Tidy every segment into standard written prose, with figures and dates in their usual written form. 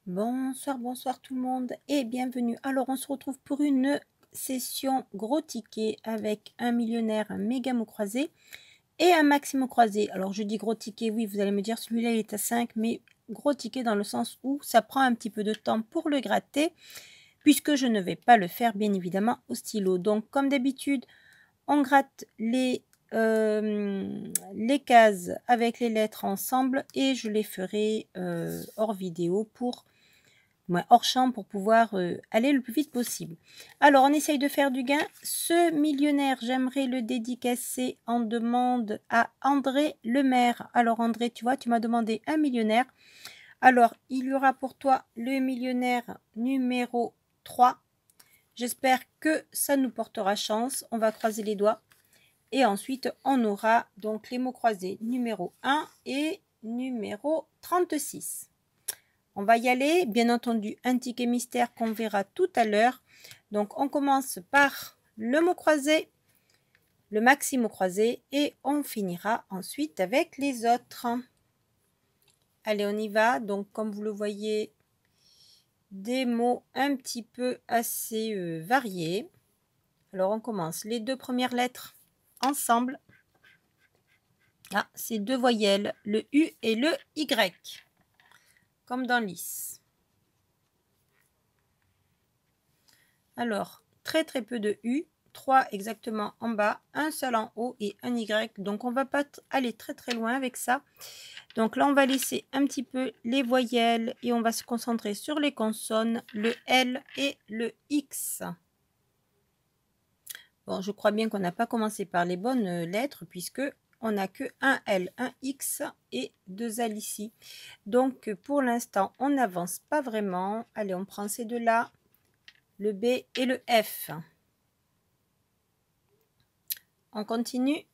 Bonsoir, bonsoir tout le monde et bienvenue. Alors on se retrouve pour une session gros ticket avec un millionnaire, un méga mot croisé et un maximum croisé. Alors je dis gros ticket, oui vous allez me dire celui-là il est à 5, mais gros ticket dans le sens où ça prend un petit peu de temps pour le gratter puisque je ne vais pas le faire bien évidemment au stylo. Donc comme d'habitude on gratte les cases avec les lettres ensemble et je les ferai hors vidéo pour hors champ pour pouvoir aller le plus vite possible. Alors, on essaye de faire du gain. Ce millionnaire, j'aimerais le dédicacer en demande à André Lemaire. Alors, André, tu vois, tu m'as demandé un millionnaire. Alors, il y aura pour toi le millionnaire numéro 3. J'espère que ça nous portera chance. On va croiser les doigts. Et ensuite, on aura donc les mots croisés numéro 1 et numéro 36. On va y aller, bien entendu, un ticket mystère qu'on verra tout à l'heure. Donc, on commence par le mot croisé, le maxi mot croisé, et on finira ensuite avec les autres. Allez, on y va. Donc, comme vous le voyez, des mots un petit peu assez variés. Alors, on commence les deux premières lettres ensemble. Ah, c'est deux voyelles, le U et le Y, comme dans Lys. Alors, très peu de U, 3 exactement en bas, un seul en haut et un Y. Donc, on va pas aller très loin avec ça. Donc là, on va laisser un petit peu les voyelles et on va se concentrer sur les consonnes, le L et le X. Bon, je crois bien qu'on n'a pas commencé par les bonnes lettres puisque on n'a que un L, un X et deux L ici. Donc, pour l'instant, on n'avance pas vraiment. Allez, on prend ces deux-là, le B et le F. On continue.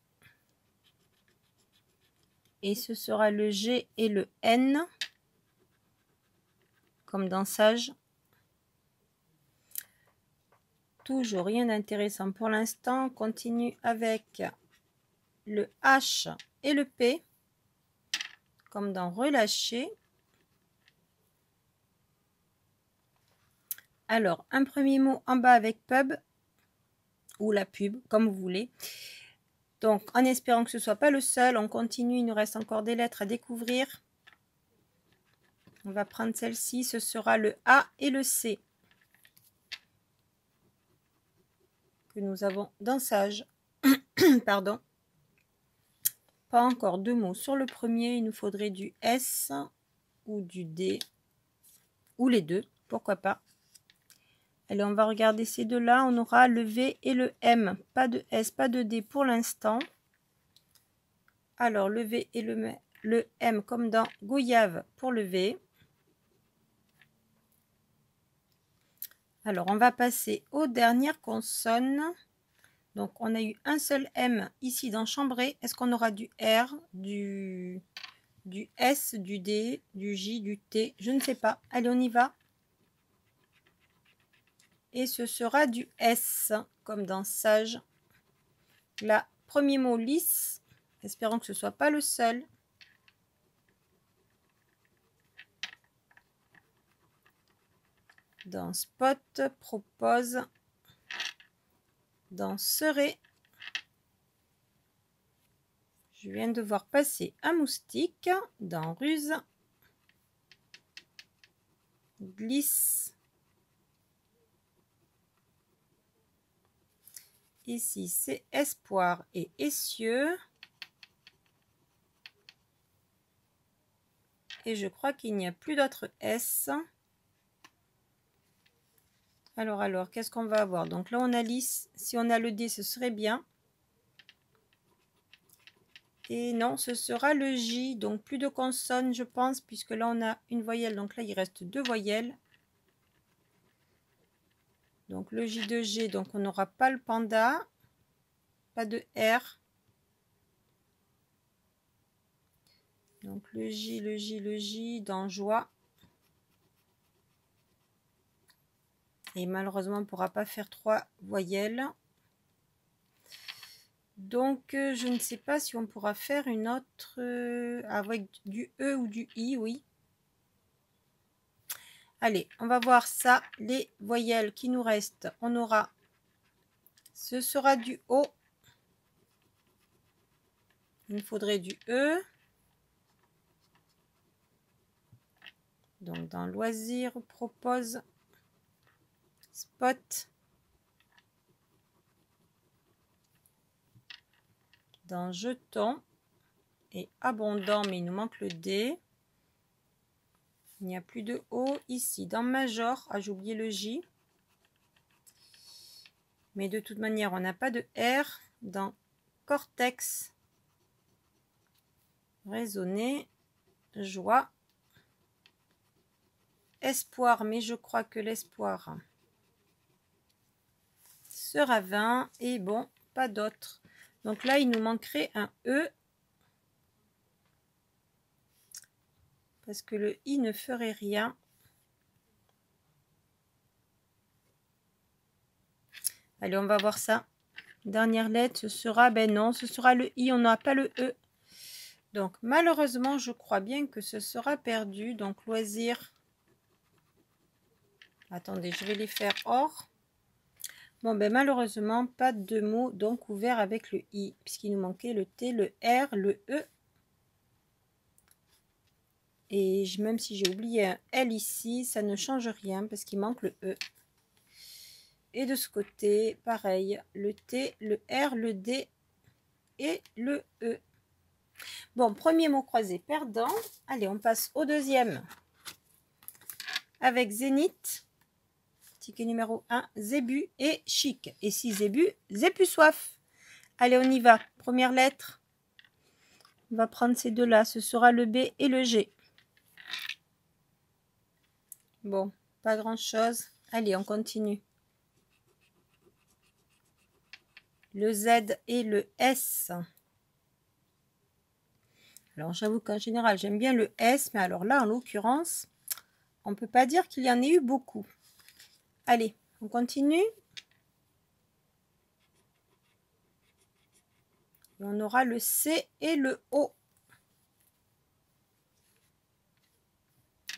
Et ce sera le G et le N, comme dans Sage. Toujours rien d'intéressant pour l'instant. On continue avec le H et le P, comme dans Relâcher. Alors, un premier mot en bas avec pub, ou la pub, comme vous voulez. Donc, en espérant que ce ne soit pas le seul, on continue. Il nous reste encore des lettres à découvrir. On va prendre celle-ci. Ce sera le A et le C que nous avons dans Sage. Pardon. Pas encore deux mots sur le premier. Il nous faudrait du S ou du D. Ou les deux. Pourquoi pas. Allez, on va regarder ces deux-là. On aura le V et le M. Pas de S, pas de D pour l'instant. Alors, le V et le M comme dans Goyave pour le V. Alors, on va passer aux dernières consonnes. Donc, on a eu un seul M ici dans Chambré. Est-ce qu'on aura du R, du S, du D, du J, du T? Je ne sais pas. Allez, on y va. Et ce sera du S, comme dans Sage. Là, premier mot lisse. Espérons que ce ne soit pas le seul. Dans Spot, propose. Dans Serait. Je viens de voir passer un moustique. Dans Ruse. Glisse. Ici, c'est Espoir et Essieux. Et je crois qu'il n'y a plus d'autres S. Alors, qu'est-ce qu'on va avoir? Donc là, on a Lys. Si on a le D, ce serait bien. Et non, ce sera le J. Donc, plus de consonnes, je pense, puisque là, on a une voyelle. Donc là, il reste deux voyelles. Donc, le J de G. Donc, on n'aura pas le panda. Pas de R. Donc, le J dans Joie. Et malheureusement, on ne pourra pas faire trois voyelles. Donc, je ne sais pas si on pourra faire une autre avec du E ou du I, oui. Allez, on va voir ça. Les voyelles qui nous restent, on aura, ce sera du O. Il nous faudrait du E. Donc, dans loisirs, propose, spot. Dans jeton et abondant, mais il nous manque le D. Il n'y a plus de O ici. Dans major, ah, j'ai oublié le J. Mais de toute manière, on n'a pas de R. Dans cortex, raisonner, joie, espoir. Mais je crois que l'espoir sera 20. Et bon, pas d'autre. Donc là, il nous manquerait un E. Parce que le I ne ferait rien. Allez, on va voir ça. Dernière lettre, ce sera, ben non, ce sera le I, on n'a pas le E. Donc, malheureusement, je crois bien que ce sera perdu. Donc, loisir. Attendez, je vais les faire hors. Bon, ben malheureusement, pas de mots donc ouverts avec le I, puisqu'il nous manquait le T, le R, le E. Et même si j'ai oublié un L ici, ça ne change rien parce qu'il manque le E. Et de ce côté, pareil, le T, le R, le D et le E. Bon, premier mot croisé perdant. Allez, on passe au deuxième. Avec Zénith, ticket numéro 1, Zébu et Chic. Et si Zébu, Zépu soif. Allez, on y va. Première lettre. On va prendre ces deux-là. Ce sera le B et le G. Bon, pas grand-chose. Allez, on continue. Le Z et le S. Alors, j'avoue qu'en général, j'aime bien le S, mais alors là, en l'occurrence, on ne peut pas dire qu'il y en ait eu beaucoup. Allez, on continue. Et on aura le C et le O.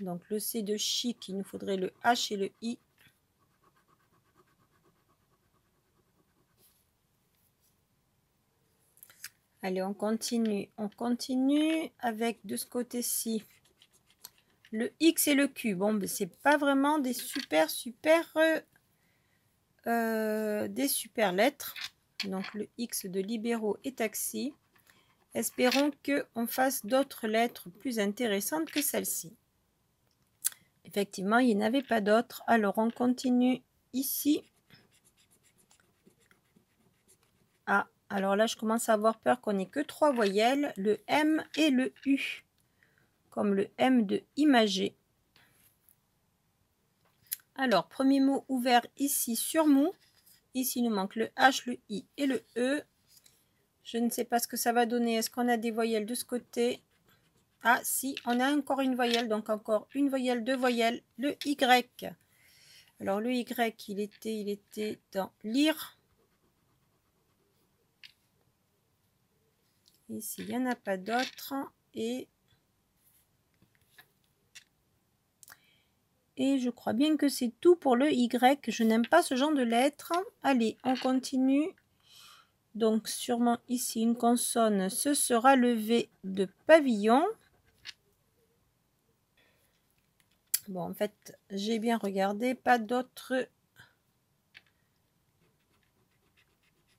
Donc, le C de chic, il nous faudrait le H et le I. Allez, on continue. On continue avec de ce côté-ci le X et le Q. Bon, ben, c'est pas vraiment des super lettres. Donc, le X de libéraux et taxi. Espérons qu'on fasse d'autres lettres plus intéressantes que celle-ci. Effectivement, il n'y en avait pas d'autres. Alors, on continue ici. Ah, alors là, je commence à avoir peur qu'on n'ait que 3 voyelles, le M et le U, comme le M de imagé. Alors, premier mot ouvert ici sur mou. Ici, il nous manque le H, le I et le E. Je ne sais pas ce que ça va donner. Est-ce qu'on a des voyelles de ce côté? Ah, si, on a encore une voyelle. Donc, encore une voyelle, 2 voyelles. Le Y. Alors, le Y, il était dans lire. Ici, il n'y en a pas d'autres. Et je crois bien que c'est tout pour le Y. Je n'aime pas ce genre de lettres. Allez, on continue. Donc, sûrement ici, une consonne. Ce sera le V de pavillon. Bon, en fait, j'ai bien regardé. Pas d'autres.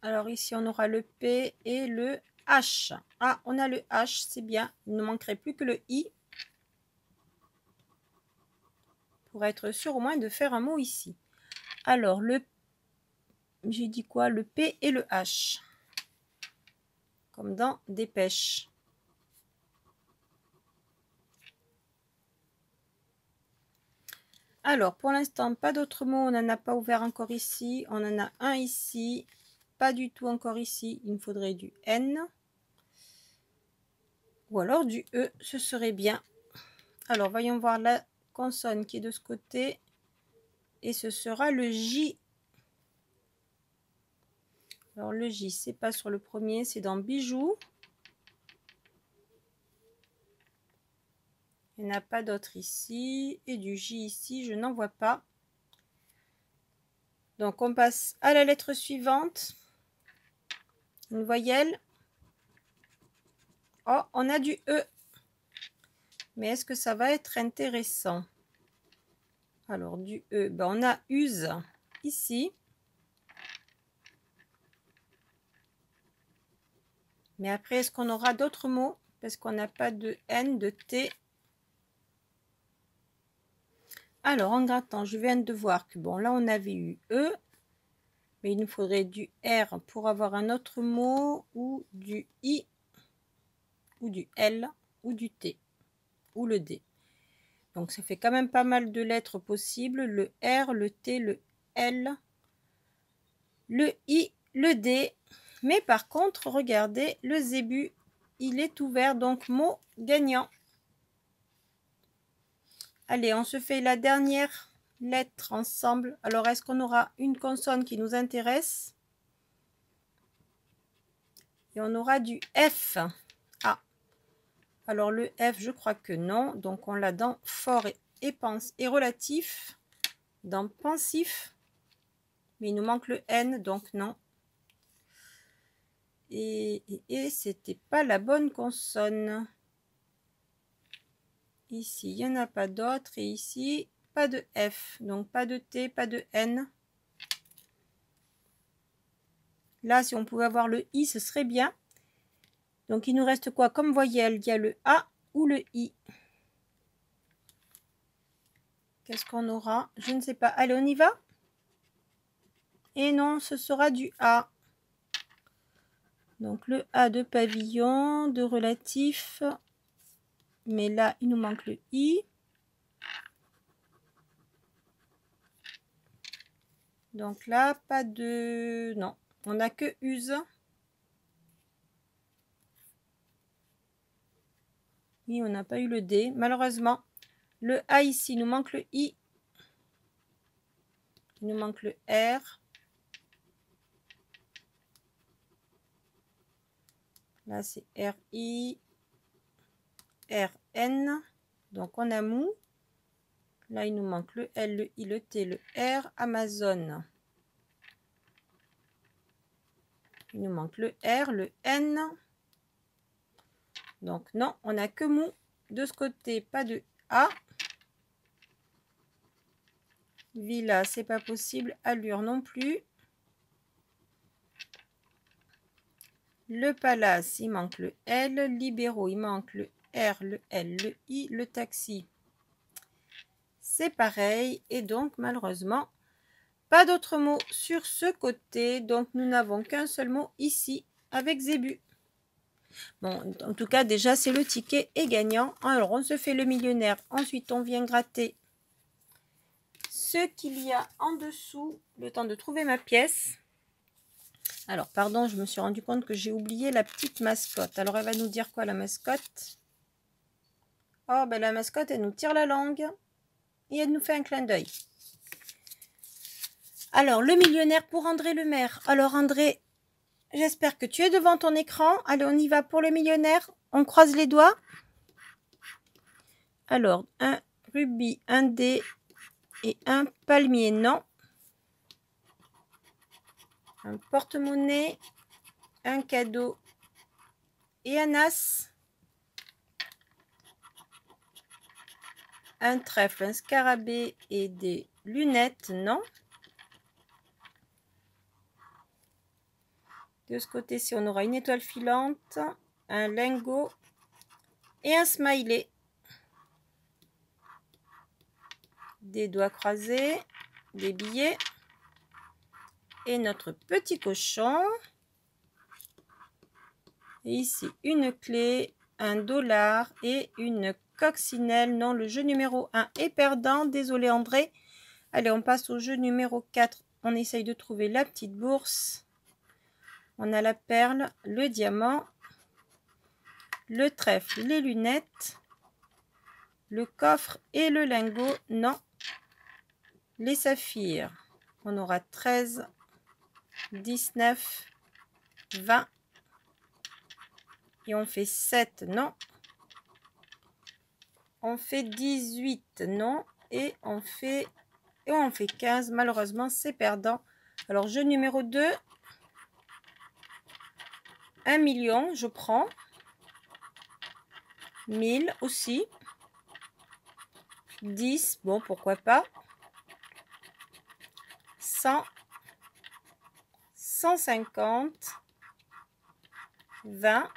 Alors, ici, on aura le P et le H. Ah, on a le H, c'est bien. Il ne manquerait plus que le I. Pour être sûr au moins de faire un mot ici. Alors, j'ai dit quoi? Le P et le H. Comme dans dépêche. Alors, pour l'instant, pas d'autres mots. On n'en a pas ouvert encore ici. On en a un ici. Pas du tout encore ici. Il me faudrait du N. Ou alors du E. Ce serait bien. Alors, voyons voir la consonne qui est de ce côté. Et ce sera le J. Alors, le J, c'est pas sur le premier. C'est dans bijoux. Il n'y en a pas d'autres ici. Et du J ici, je n'en vois pas. Donc, on passe à la lettre suivante. Une voyelle. Oh, on a du E. Mais est-ce que ça va être intéressant? Alors, du E, ben, on a use ici. Mais après, est-ce qu'on aura d'autres mots? Parce qu'on n'a pas de N, de T. Alors, en grattant, je viens de voir que, bon, là, on avait eu E. Mais il nous faudrait du R pour avoir un autre mot, ou du I, ou du L, ou du T, ou le D. Donc, ça fait quand même pas mal de lettres possibles. Le R, le T, le L, le I, le D. Mais par contre, regardez, le zébu, il est ouvert, donc mot gagnant. Allez, on se fait la dernière lettre ensemble. Alors, est-ce qu'on aura une consonne qui nous intéresse? Et on aura du F. Ah, alors le F, je crois que non. Donc, on l'a dans fort et relatif. Dans pensif. Mais il nous manque le N, donc non. Et c'était pas la bonne consonne. Ici, il n'y en a pas d'autres. Et ici, pas de F. Donc, pas de T, pas de N. Là, si on pouvait avoir le I, ce serait bien. Donc, il nous reste quoi comme voyelle? Il y a le A ou le I. Qu'est-ce qu'on aura? Je ne sais pas. Allez, on y va? Et non, ce sera du A. Donc, le A de pavillon, de relatif. Mais là, il nous manque le I. Donc là, pas de... Non, on n'a que use. Oui, on n'a pas eu le D. Malheureusement, le A ici, il nous manque le I. Il nous manque le R. Là, c'est R-I, R-N. Donc, on a mou. Là, il nous manque le L, le I, le T, le R. Amazon. Il nous manque le R, le N. Donc, non, on n'a que mou. De ce côté, pas de A. Villa, c'est pas possible. Allure non plus. Le palace, il manque le L. Libéraux, il manque le R, le L, le I. Le taxi, c'est pareil. Et donc, malheureusement, pas d'autres mots sur ce côté. Donc, nous n'avons qu'un seul mot ici avec zébu. Bon, en tout cas, déjà, c'est le ticket est gagnant. Alors, on se fait le millionnaire. Ensuite, on vient gratter ce qu'il y a en dessous. Le temps de trouver ma pièce. Alors, pardon, je me suis rendu compte que j'ai oublié la petite mascotte. Alors, elle va nous dire quoi, la mascotte? Oh, ben la mascotte, elle nous tire la langue. Et elle nous fait un clin d'œil. Alors, le millionnaire pour André Le Maire. Alors, André, j'espère que tu es devant ton écran. Allez, on y va pour le millionnaire. On croise les doigts. Alors, un rubis, un dé et un palmier, non. Un porte-monnaie, un cadeau et un as. Un trèfle, un scarabée et des lunettes, non. De ce côté-ci, on aura une étoile filante, un lingot et un smiley. Des doigts croisés, des billets et notre petit cochon. Et ici, une clé, un dollar et une coccinelle. Non, le jeu numéro 1 est perdant. Désolé André. Allez, on passe au jeu numéro 4. On essaye de trouver la petite bourse. On a la perle, le diamant, le trèfle, les lunettes, le coffre et le lingot. Non. Les saphirs. On aura 13, 19, 20. Et on fait 7. Non. On fait 18, non. Et on fait 15. Malheureusement, c'est perdant. Alors, jeu numéro 2. 1 million, je prends. 1000 aussi. 10, bon, pourquoi pas. 100. 150. 20.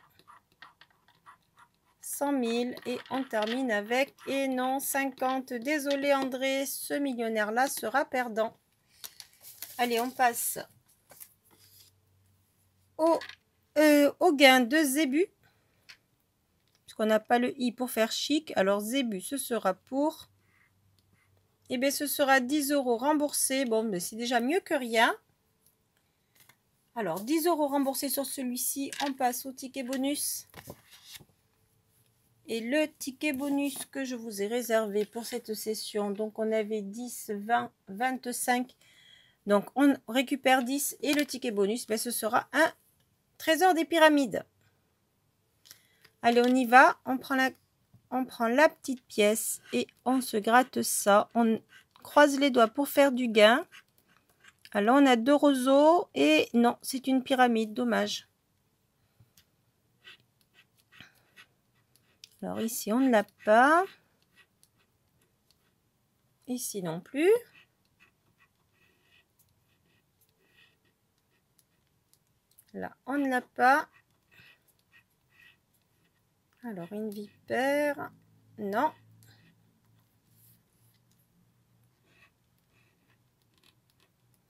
100 000 et on termine avec, et non, 50. Désolé André, ce millionnaire-là sera perdant. Allez, on passe au gain de Zébu. Puisqu'on n'a pas le i pour faire chic. Alors Zébu, ce sera pour... Eh bien, ce sera 10 € remboursés. Bon, mais c'est déjà mieux que rien. Alors, 10 € remboursés sur celui-ci. On passe au ticket bonus. Et le ticket bonus que je vous ai réservé pour cette session, donc on avait 10, 20, 25. Donc on récupère 10 et le ticket bonus, ben, ce sera un trésor des pyramides. Allez, on y va. On prend la petite pièce et on se gratte ça. On croise les doigts pour faire du gain. Alors on a 2 roseaux et non, c'est une pyramide, dommage. Alors ici, on ne l'a pas. Ici non plus. Là, on ne l'a pas. Alors, une vipère. Non.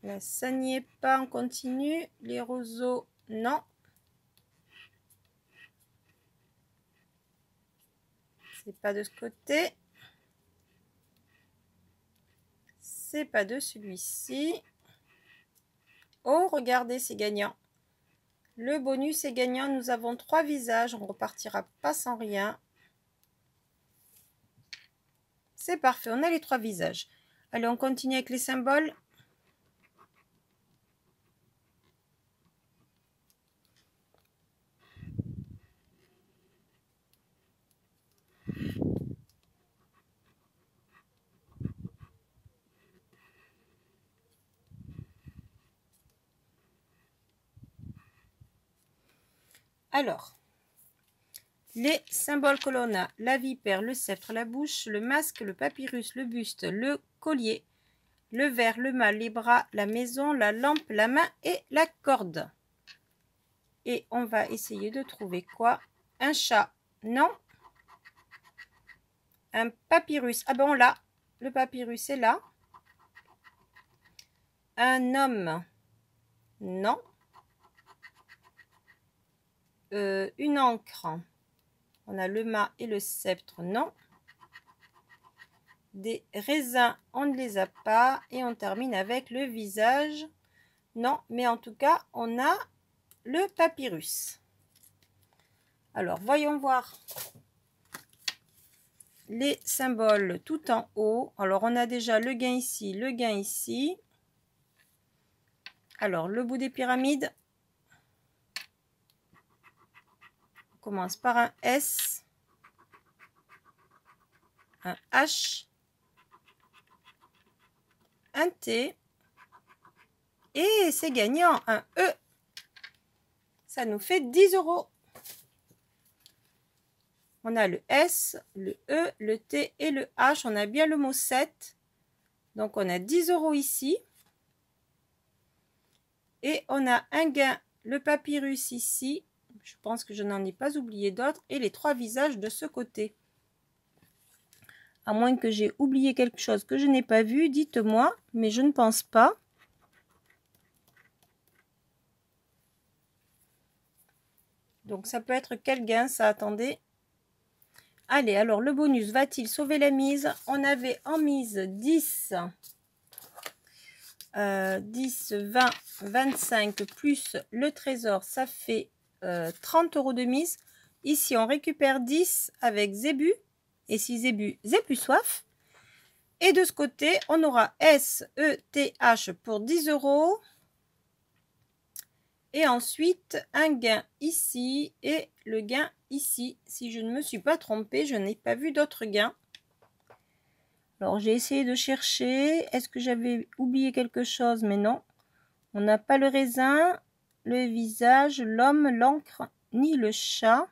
Là, ça n'y est pas. On continue. Les roseaux, non. C'est pas de ce côté. C'est pas de celui-ci. Oh, regardez, c'est gagnant. Le bonus est gagnant. Nous avons 3 visages. On repartira pas sans rien. C'est parfait. On a les 3 visages. Allez, on continue avec les symboles. Alors, les symboles que l'on a, la vipère, le sceptre, la bouche, le masque, le papyrus, le buste, le collier, le verre, le mât, les bras, la maison, la lampe, la main et la corde. Et on va essayer de trouver quoi? Un chat, non. Un papyrus, ah ben on l'a, le papyrus est là. Un homme, non. Une encre, on a le mât et le sceptre, non. Des raisins, on ne les a pas. Et on termine avec le visage, non. Mais en tout cas, on a le papyrus. Alors, voyons voir les symboles tout en haut. Alors, on a déjà le gain ici, le gain ici. Alors, le bout des pyramides. On commence par un S, un H, un T. Et c'est gagnant, un E. Ça nous fait 10 €. On a le S, le E, le T et le H. On a bien le mot 7. Donc, on a 10 € ici. Et on a un gain, le papyrus ici. Je pense que je n'en ai pas oublié d'autres. Et les 3 visages de ce côté. À moins que j'ai oublié quelque chose que je n'ai pas vu, dites-moi. Mais je ne pense pas. Donc, ça peut être quel gain, ça? Attendez. Allez, alors le bonus va-t-il sauver la mise? On avait en mise 10, 10, 20, 25 plus le trésor, ça fait 30 € de mise. Ici, on récupère 10 avec Zébu. Et si Zébu plus soif. Et de ce côté, on aura S, E, T, H pour 10 €. Et ensuite, un gain ici et le gain ici. Si je ne me suis pas trompée, je n'ai pas vu d'autres gains. Alors, j'ai essayé de chercher. Est-ce que j'avais oublié quelque chose? Mais non. On n'a pas le raisin, le visage, l'homme, l'encre, ni le chat.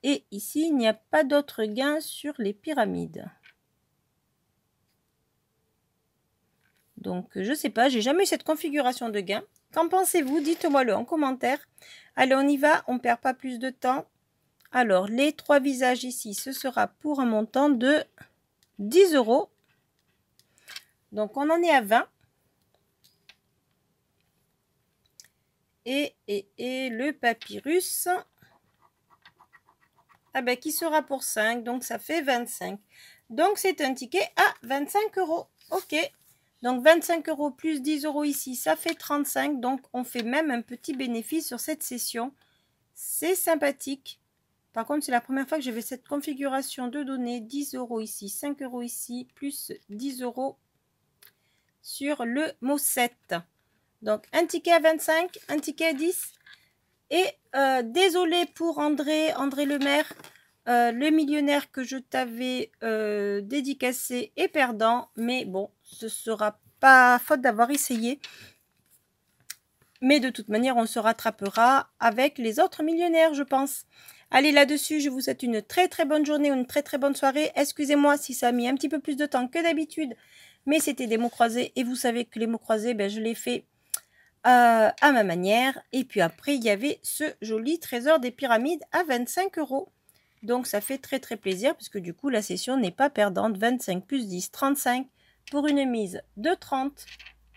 Et ici, il n'y a pas d'autres gains sur les pyramides. Donc, je ne sais pas, j'ai jamais eu cette configuration de gain. Qu'en pensez-vous? Dites-moi-le en commentaire. Allez, on y va, on ne perd pas plus de temps. Alors, les 3 visages ici, ce sera pour un montant de 10 €. Donc, on en est à 20. Et le papyrus, ah ben, qui sera pour 5, donc ça fait 25. Donc, c'est un ticket à 25 €. Ok. Donc 25 € plus 10 € ici, ça fait 35. Donc on fait même un petit bénéfice sur cette session. C'est sympathique. Par contre, c'est la première fois que j'avais cette configuration de données. 10 € ici, 5 € ici, plus 10 € sur le mot 7. Donc un ticket à 25, un ticket à 10. Et désolé pour André Lemaire. Le millionnaire que je t'avais dédicacé est perdant, mais bon, ce sera pas faute d'avoir essayé. Mais de toute manière, on se rattrapera avec les autres millionnaires, je pense. Allez, là-dessus, je vous souhaite une très très bonne journée ou une très très bonne soirée. Excusez-moi si ça a mis un petit peu plus de temps que d'habitude, mais c'était des mots croisés. Et vous savez que les mots croisés, ben, je les fais à ma manière. Et puis après, il y avait ce joli trésor des pyramides à 25 €. Donc, ça fait très, très plaisir puisque du coup, la session n'est pas perdante. 25 plus 10, 35 pour une mise de 30.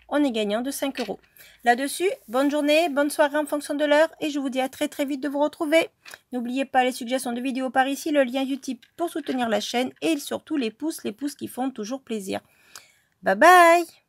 On est gagnant de 5 €. Là-dessus, bonne journée, bonne soirée en fonction de l'heure et je vous dis à très, très vite de vous retrouver. N'oubliez pas les suggestions de vidéos par ici, le lien Utip pour soutenir la chaîne et surtout les pouces qui font toujours plaisir. Bye bye!